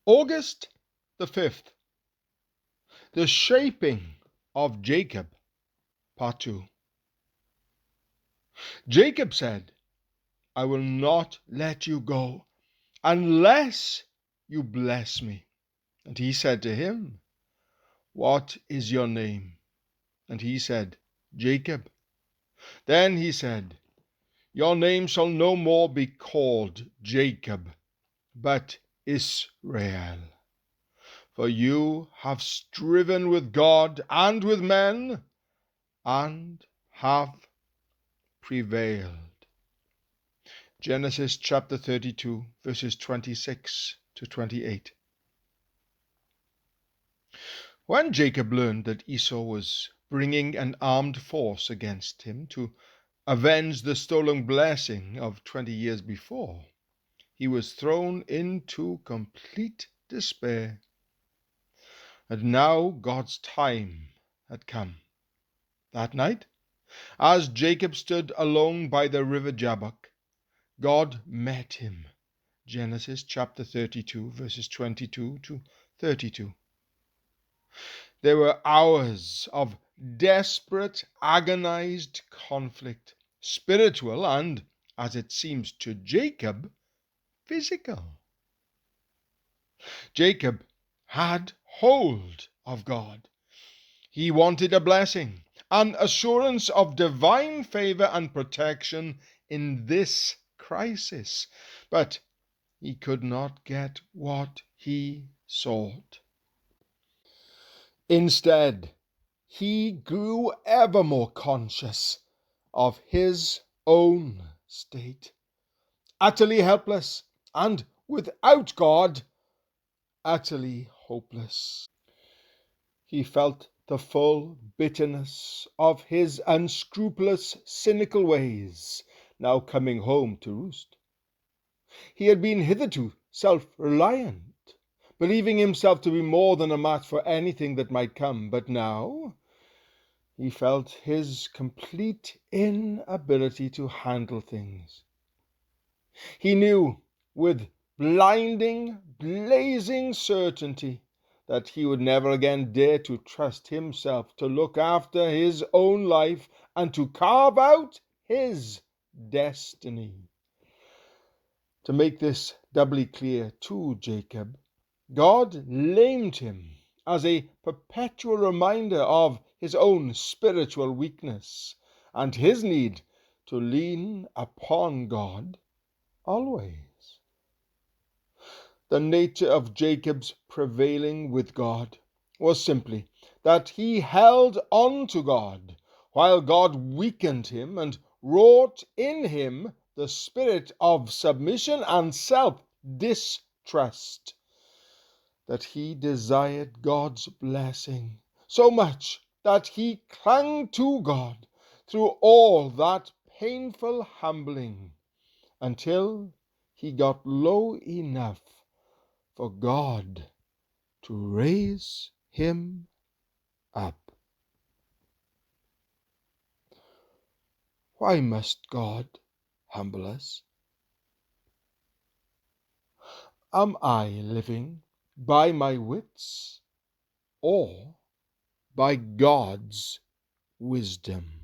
August the 5th, the shaping of Jacob, part 2. Jacob said, I will not let you go unless you bless me. And he said to him, what is your name? And he said, Jacob. Then he said, your name shall no more be called Jacob, but Israel. For you have striven with God and with men, and have prevailed. Genesis chapter 32, verses 26 to 28. When Jacob learned that Esau was bringing an armed force against him to avenge the stolen blessing of 20 years before, he was thrown into complete despair. And now God's time had come. That night, as Jacob stood alone by the river Jabbok, God met him. Genesis chapter 32, verses 22 to 32. There were hours of desperate, agonized conflict, spiritual and, as it seems to Jacob, physical. Jacob had hold of God. He wanted a blessing, an assurance of divine favor and protection in this crisis, but he could not get what he sought. Instead, he grew ever more conscious of his own state, utterly helpless and without God, utterly hopeless. He felt the full bitterness of his unscrupulous, cynical ways now coming home to roost. He had been hitherto self-reliant, believing himself to be more than a match for anything that might come, but now he felt his complete inability to handle things. He knew with blinding, blazing certainty that he would never again dare to trust himself to look after his own life and to carve out his destiny. To make this doubly clear to Jacob, God lamed him as a perpetual reminder of his own spiritual weakness and his need to lean upon God always. The nature of Jacob's prevailing with God was simply that he held on to God, while God weakened him and wrought in him the spirit of submission and self-distrust, that he desired God's blessing so much that he clung to God through all that painful humbling until he got low enough for God to raise him up. Why must God humble us? Am I living by my wits or by God's wisdom?